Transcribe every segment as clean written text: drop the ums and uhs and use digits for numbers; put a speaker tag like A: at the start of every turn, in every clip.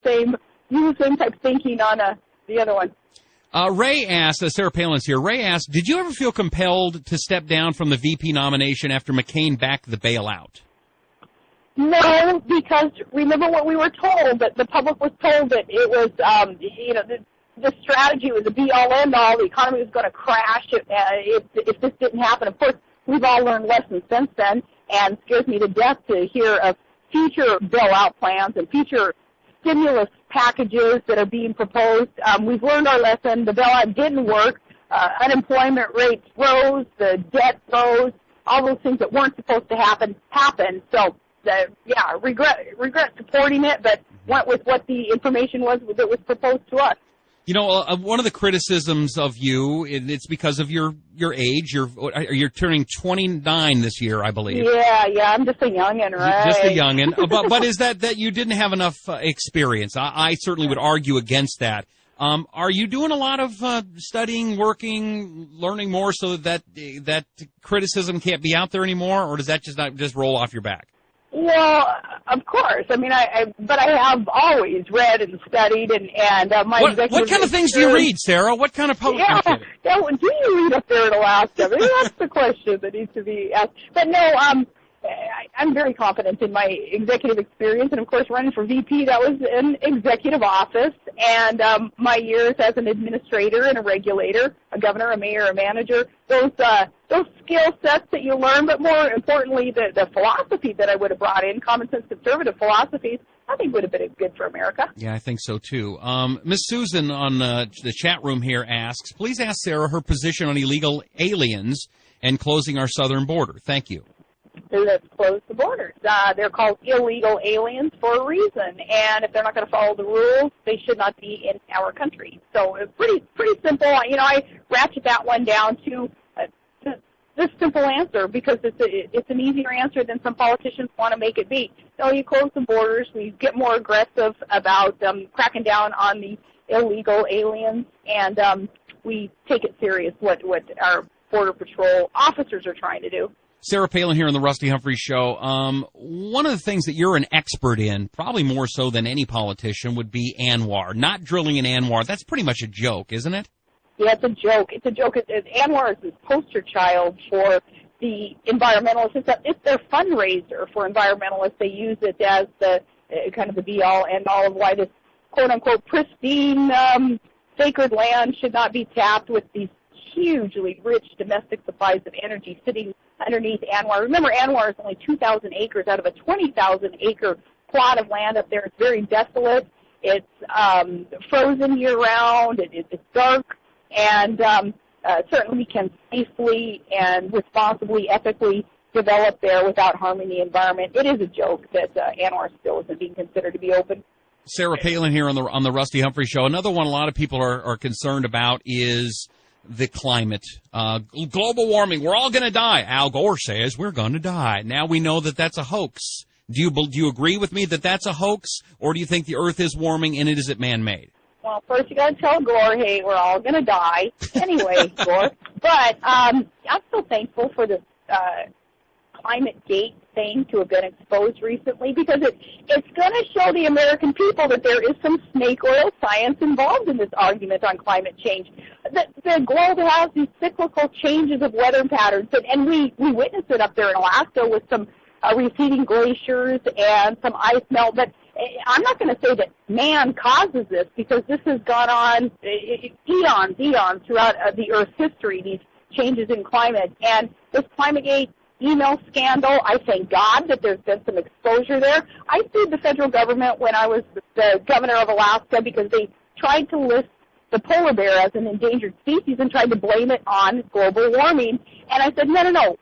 A: same type thinking on the other one.
B: Ray asked, Sarah Palin's here, Ray asked, did you ever feel compelled to step down from the VP nomination after McCain backed the bailout?
A: No, because remember what we were told, that the public was told that it was, the strategy was a be-all, end-all, the economy was going to crash if this didn't happen. Of course, we've all learned lessons since then, and it scares me to death to hear of future bailout plans and future stimulus packages that are being proposed. We've learned our lesson. The bailout didn't work. Unemployment rates rose. The debt rose. All those things that weren't supposed to happen happened. So, regret supporting it, but went with what the information was that was proposed to us.
B: You know, one of the criticisms of you, it's because of your age. You're turning 29 this year, I believe.
A: Yeah, I'm just a youngin', right?
B: Just a youngin'. but is that you didn't have enough experience? I certainly would argue against that. Are you doing a lot of studying, working, learning more so that criticism can't be out there anymore, or does that just roll off your back?
A: Well, of course. I mean, but I have always read and studied, and my
B: what kind of things do you read, Sarah? What kind of public?
A: Yeah, do you read up there in Alaska? Maybe that's the question that needs to be asked. But no, I'm very confident in my executive experience, and of course, running for VP, that was an executive office, and my years as an administrator and a regulator, a governor, a mayor, a manager, those skill sets that you learn, but more importantly, the philosophy that I would have brought in, common sense conservative philosophies, I think would have been good for America.
B: Yeah, I think so too. Miss Susan on the chat room here asks, please ask Sarah her position on illegal aliens and closing our southern border. Thank you.
A: Let's close the borders. They're called illegal aliens for a reason, and if they're not going to follow the rules, they should not be in our country. So it's pretty simple. You know, I ratchet that one down to this simple answer because it's an easier answer than some politicians want to make it be. So you close the borders, we get more aggressive about cracking down on the illegal aliens, and we take it serious what our Border Patrol officers are trying to do.
B: Sarah Palin here on the Rusty Humphries Show. One of the things that you're an expert in, probably more so than any politician, would be ANWR. Not drilling in ANWR. That's pretty much a joke, isn't it?
A: Yeah, it's a joke. It's a joke. ANWR is this poster child for the environmentalists. It's their fundraiser for environmentalists. They use it as the kind of the be-all, end-all of why this quote-unquote pristine sacred land should not be tapped with these hugely rich domestic supplies of energy sitting underneath ANWR. Remember, ANWR is only 2,000 acres out of a 20,000-acre plot of land up there. It's very desolate. It's frozen year-round. It's dark. And certainly we can safely and responsibly, ethically develop there without harming the environment. It is a joke that ANWR still isn't being considered to be open. Sarah
B: Palin here on the Rusty Humphries Show. Another one a lot of people are concerned about is the climate. Global warming, we're all going to die. Al Gore says we're going to die. Now we know that that's a hoax. Do you agree with me that that's a hoax, or do you think the Earth is warming and is it man-made?
A: Well, first you got to tell Gore, hey, we're all going to die. Anyway, Gore. But I'm so thankful for this climate gate thing to have been exposed recently because it's going to show the American people that there is some snake oil science involved in this argument on climate change. The globe has these cyclical changes of weather patterns, and we witnessed it up there in Alaska with some receding glaciers and some ice melt. But I'm not going to say that man causes this because this has gone on eons throughout the Earth's history, these changes in climate. And this ClimateGate email scandal, I thank God that there's been some exposure there. I sued the federal government when I was the governor of Alaska because they tried to list the polar bear as an endangered species and tried to blame it on global warming. And I said, no.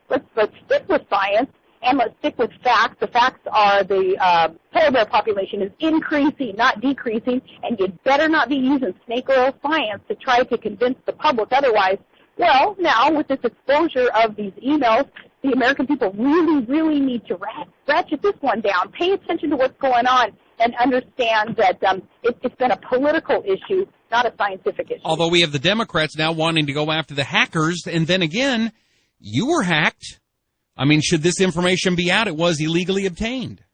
A: Let's stick with science and let's stick with facts. The facts are the polar bear population is increasing, not decreasing, and you'd better not be using snake oil science to try to convince the public otherwise. Well, now with this exposure of these emails, the American people really, really need to ratchet this one down, pay attention to what's going on, and understand that it's been a political issue, not a scientific issue.
B: Although we have the Democrats now wanting to go after the hackers, and then again, you were hacked. I mean, should this information be out? It was illegally obtained.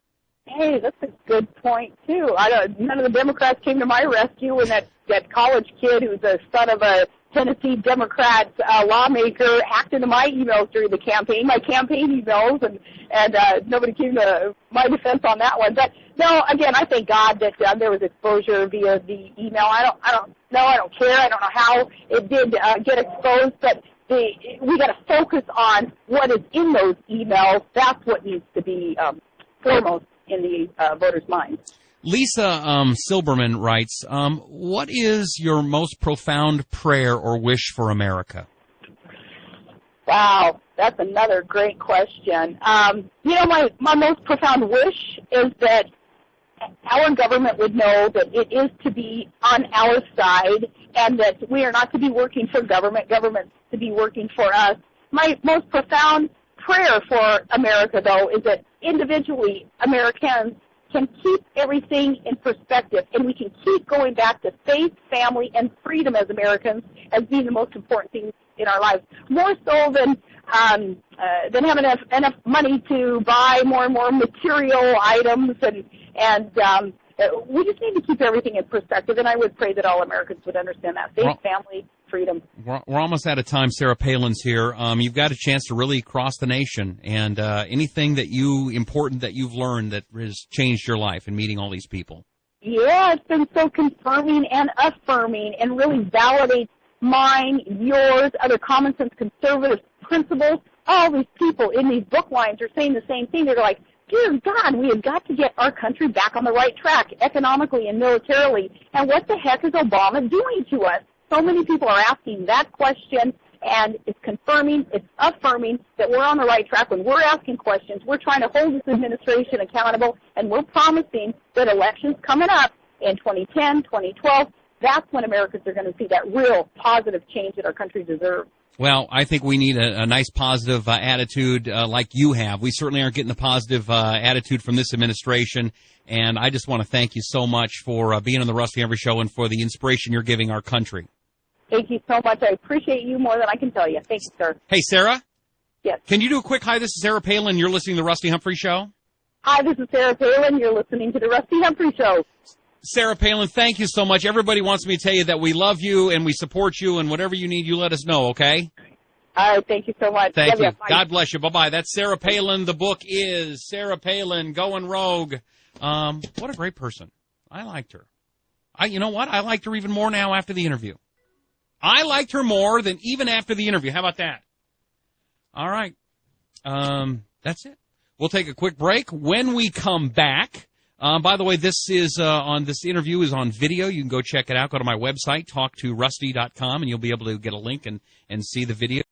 A: Hey, good point, too. None of the Democrats came to my rescue when that college kid who's the son of a Tennessee Democrat lawmaker hacked into my emails during the campaign, my campaign emails, and nobody came to my defense on that one. But no, again, I thank God that there was exposure via the email. I don't know. I don't care. I don't know how it did get exposed, but we got to focus on what is in those emails. That's what needs to be foremost in the voters' minds.
B: Lisa Silberman writes, what is your most profound prayer or wish for America?
A: Wow, that's another great question. My most profound wish is that our government would know that it is to be on our side and that we are not to be working for government's to be working for us. My most profound prayer for America, though, is that individually Americans can keep everything in perspective, and we can keep going back to faith, family, and freedom as Americans as being the most important things in our lives, more so than having enough money to buy more and more material items, and we just need to keep everything in perspective, and I would pray that all Americans would understand that. Faith, family, freedom.
B: We're almost out of time. Sarah Palin's here. You've got a chance to really cross the nation, and anything important that you've learned that has changed your life in meeting all these people. Yeah,
A: it's been so confirming and affirming and really validates mine, yours, other common sense conservative principles. All these people in these book lines are saying the same thing. They're like, dear God, we have got to get our country back on the right track economically and militarily. And what the heck is Obama doing to us? So many people are asking that question, and it's confirming, it's affirming that we're on the right track. When we're asking questions, we're trying to hold this administration accountable, and we're promising that elections coming up in 2010, 2012, that's when Americans are going to see that real positive change that our country deserves.
B: Well, I think we need a nice positive attitude like you have. We certainly aren't getting the positive attitude from this administration, and I just want to thank you so much for being on the Rusty Humphrey Show and for the inspiration you're giving our country.
A: Thank you so much. I appreciate you more than I can tell you. Thank you, sir.
B: Hey, Sarah?
A: Yes.
B: Can you do a quick hi? This is Sarah Palin. You're listening to the Rusty Humphrey Show.
A: Hi, this is Sarah Palin. You're listening to the Rusty Humphrey Show.
B: Sarah Palin, thank you so much. Everybody wants me to tell you that we love you and we support you, and whatever you need, you let us know, okay?
A: All right, thank you so much.
B: Thank you. God bless you. Bye-bye. That's Sarah Palin. The book is Sarah Palin, Going Rogue. What a great person. I liked her. You know what? I liked her even more now after the interview. I liked her more than even after the interview. How about that? All right. That's it. We'll take a quick break. When we come back, by the way, this interview is on video. You can go check it out. Go to my website, talktorusty.com, and you'll be able to get a link and see the video.